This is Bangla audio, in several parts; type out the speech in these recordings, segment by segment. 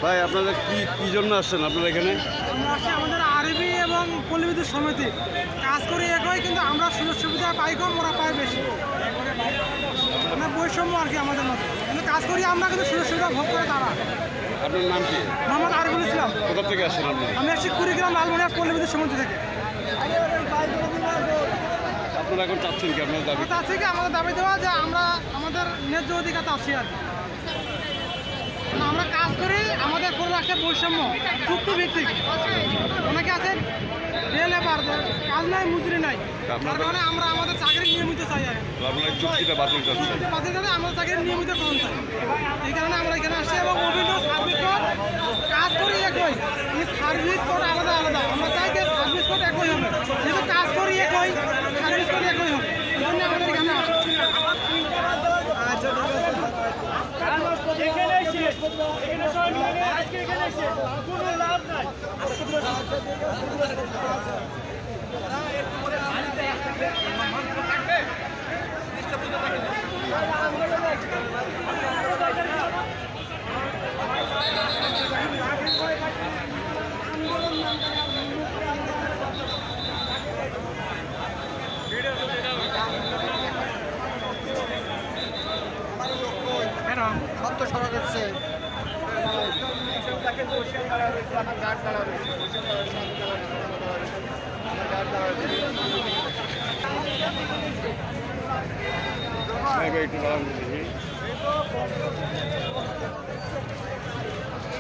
ভাই আপনারা কি জন্য আসছেন আপনারা এখানে? আমরা আসছি আমাদের আরবি এবং পল্লী বিদ্যুৎ সমিতি কাজ করি একই, কিন্তু আমরা সুযোগ সুবিধা পাই কম, ওরা পায় বেশি। মানে বৈষম্য আর কি আমাদের মধ্যে, কিন্তু কাজ করি আমরা, কিন্তু সুযোগ সুবিধা ভোগ করে তারা। আপনার নাম কি? মোহাম্মদ আরিফুল ইসলাম। কোথা থেকে আসছেন আপনি? আমি আসছি কুড়িগ্রাম লালমনিরহাট পল্লী বিদ্যুৎ সমিতি থেকে। আপনারা এখন চাচ্ছেন কি আপনার দাবি? চাচ্ছি কি আমাদের দাবি দেওয়া যে আমরা আমাদের ন্যায্য অধিকার চাচ্ছি আর কি। আমরা কাজ করি, আমাদের করে রাখছে বৈষম্য চুক্তিভিত্তিক। অনেকে আছে লেবার, কাজ নাই, মজুরি নাই, তার কারণে আমরা আমাদের চাকরি নিয়মিত চাই। আপনারা চুক্তিটা বাতিল করছেন? বাতিল করে আমাদের চাকরি নিয়মিত করুন চাই, এই কারণে আমরা এখানে আসছি। এবং অভিন্ন সার্ভিস কোড কাজ করি একই, সার্ভিস কোড আলাদা আলাদা। আমরা চাই যে সার্ভিস কোড একই হবে, যেহেতু কাজ করি একই, সার্ভিস কোড একই হবে, এই জন্য আমাদের এখানে আসছি। সত্য সরা যাচ্ছে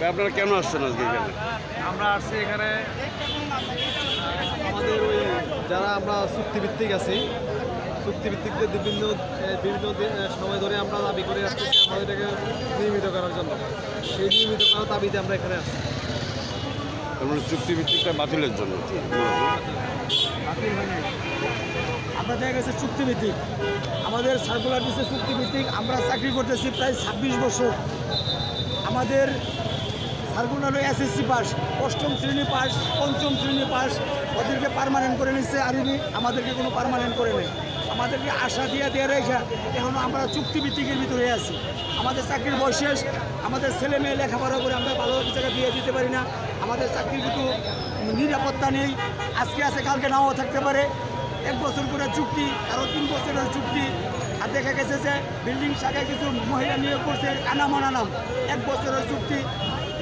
আপনারা কেন আসছেন আজকে এখানে? আমরা আসছি এখানে আমাদের ওই যারা আমরা চুক্তিভিত্তিক আছি, চুক্তিভিত্তিকদের বিভিন্ন সময় ধরে আমরা দাবি করে আসতেছি আমাদেরকে নিয়মিত করার জন্য। সেই নিয়মিত করার দাবিতে আমরা এখানে আসছি। আমরা চুক্তিভিত্তিকটা বাতিলের জন্য। বাতিল হয় নাই, আমরা দেখা গেছে চুক্তিভিত্তিক, আমাদের সার্কুলার দিচ্ছে চুক্তিভিত্তিক। আমরা চাকরি করতেছি প্রায় 26 বছর। আমাদের সার্কুলার এসএসসি পাস, 8ম শ্রেণী পাস, 5ম শ্রেণী পাস, ওদেরকে পার্মানেন্ট করে নিচ্ছে আরবি, আমাদেরকে কোনো পার্মানেন্ট করে নেই। আমাদেরকে আশা দিয়ে রেখা এখনও আমরা চুক্তিভিত্তিকের ভিতরে আছি। আমাদের চাকরির বয়স শেষ, আমাদের ছেলে মেয়ে লেখাপড়া করে আমরা ভালো জায়গায় বিয়ে দিতে পারি না। আমাদের চাকরির কিন্তু নিরাপত্তা নেই, আজকে আছে কালকে নাও থাকতে পারে। 1 বছর করে চুক্তি, আরও 3 বছরের চুক্তি। আর দেখা গেছে যে বিল্ডিং শাখায় কিছু মহিলা নিয়োগ করছে আনামানা নাম, 1 বছরের চুক্তি।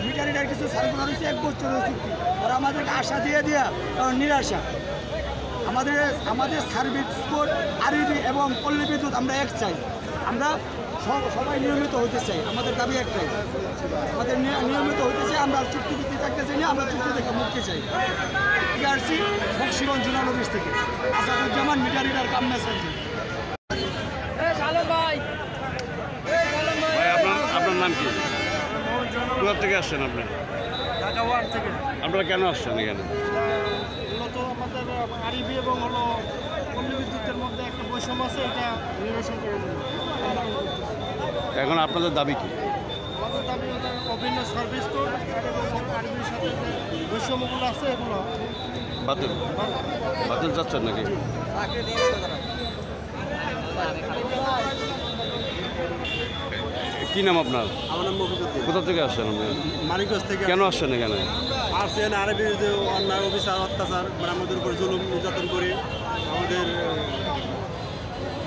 মিটারিটার কিছু সার্কুলার হচ্ছে 1 বছরের চুক্তি। ওরা আমাদেরকে আশা দিয়ে কারণ নিরাশা। আমাদের সার্ভিস কোড আরবি এবং পল্লী বিদ্যুৎ আমরা এক চাই। আমরা সবাই নিয়মিত হতে চাই, আমাদের দাবি একটাই, আমাদের নিয়মিত হতে চাই। আমরা চুক্তিভিত্তি থাকতে চাই না, আমরা চুক্তি থেকে মুক্তি চাই। আসছি বক্সিগঞ্জ জোনাল অফিস থেকে আসাদুজ্জামান মিটারিটার কামনা সার্জি। ভাই আপনার নাম কি? কোথা থেকে আসছেন আপনি? ঢাকা ওয়ার্ড থেকে। আপনারা কেন আসছেন এখানে? মূলত আমাদের আরবি এবং হলো পল্লী বিদ্যুতের মধ্যে একটা বৈষম্য আছে, এটা নিরসন করে দেবো। এখন আপনাদের দাবি কি? আমাদের দাবি অভিন্ন সার্ভিস কোড এবং আরবির সাথে যে বৈষম্যগুলো আছে এগুলো বাতিল যাচ্ছেন নাকি? কি নাম আপনার? আমার নাম মফিজুদ্দিন। কোথা থেকে আসছেন আপনি? মানিকগঞ্জ থেকে। কেন আসছেন এখানে? আসছেন আরবির যে অন্যায় অফিসার অত্যাচার, মানে আমাদের উপর জুলুম নির্যাতন করে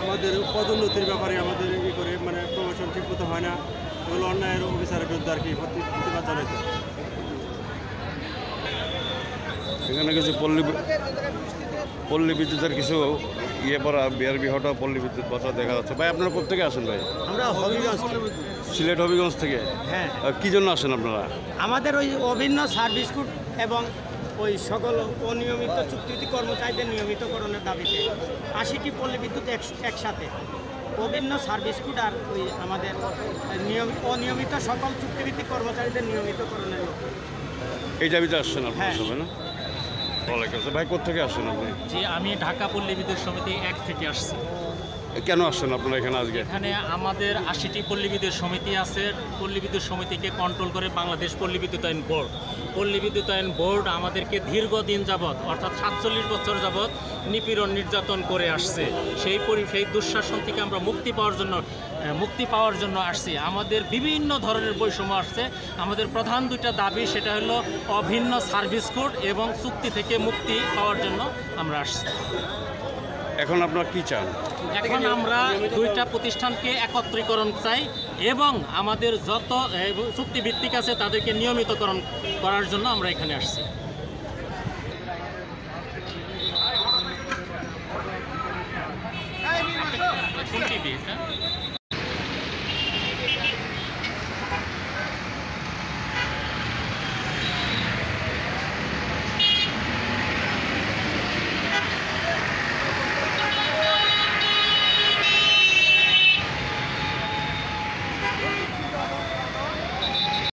আমাদের পদোন্নতির ব্যাপারে আমাদের করে, মানে প্রমোশন ঠিকমতো হয় না, এগুলো অন্যায়ের অফিসারের বিরুদ্ধে আর কি প্রতিবাদ জানাইতে। এখানে কিছু পল্লী বিদ্যুতের কিছু পড়া বিআরবি হঠাৎ পল্লী বিদ্যুৎ বসা দেখা যাচ্ছে। ভাই আপনারা কোথেকে আসেন? ভাই আমরা হবিগঞ্জ, সিলেট হবিগঞ্জ থেকে। হ্যাঁ, কী জন্য আসেন আপনারা? আমাদের ওই অভিন্ন সার্ভিস কোড এবং ওই সকল অনিয়মিত চুক্তিভিত্তিক কর্মচারীদের নিয়মিতকরণের দাবিতে 80টি পল্লী বিদ্যুৎ একসাথে অভিন্ন সার্ভিস কোড আর ওই আমাদের অনিয়মিত সকল চুক্তিভিত্তিক কর্মচারীদের নিয়মিতকরণের লক্ষ্যে এই দাবিতে আসছেন আপনারা হ্যাঁ। সবাই না? ভালো লাগছে। ভাই কোথা থেকে আসছেন আপনি? যে আমি ঢাকা পল্লী বিদ্যুৎ সমিতি 1 থেকে আসছি। কেন আসছেন আপনারা এখানে আজকে? এখানে আমাদের 80টি পল্লী বিদ্যুৎ সমিতি আছে। পল্লী বিদ্যুৎ সমিতিকে কন্ট্রোল করে বাংলাদেশ পল্লী বিদ্যুতায়ন বোর্ড। পল্লী বিদ্যুতায়ন বোর্ড আমাদেরকে দীর্ঘদিন যাবৎ অর্থাৎ 47 বছর যাবৎ নিপীড়ন নির্যাতন করে আসছে। সেই দুঃশাসন থেকে আমরা মুক্তি পাওয়ার জন্য আসছি। আমাদের বিভিন্ন ধরনের বৈষম্য আসছে। আমাদের প্রধান দুইটা দাবি, সেটা হলো অভিন্ন সার্ভিস কোড এবং চুক্তি থেকে মুক্তি পাওয়ার জন্য আমরা আসছি। এখন আপনারা কি চান? এখন আমরা দুইটা প্রতিষ্ঠানকে একত্রীকরণ চাই এবং আমাদের যত চুক্তিভিত্তিক আছে তাদেরকে নিয়মিতকরণ করার জন্য আমরা এখানে আসছি। কোন টিভি এটা?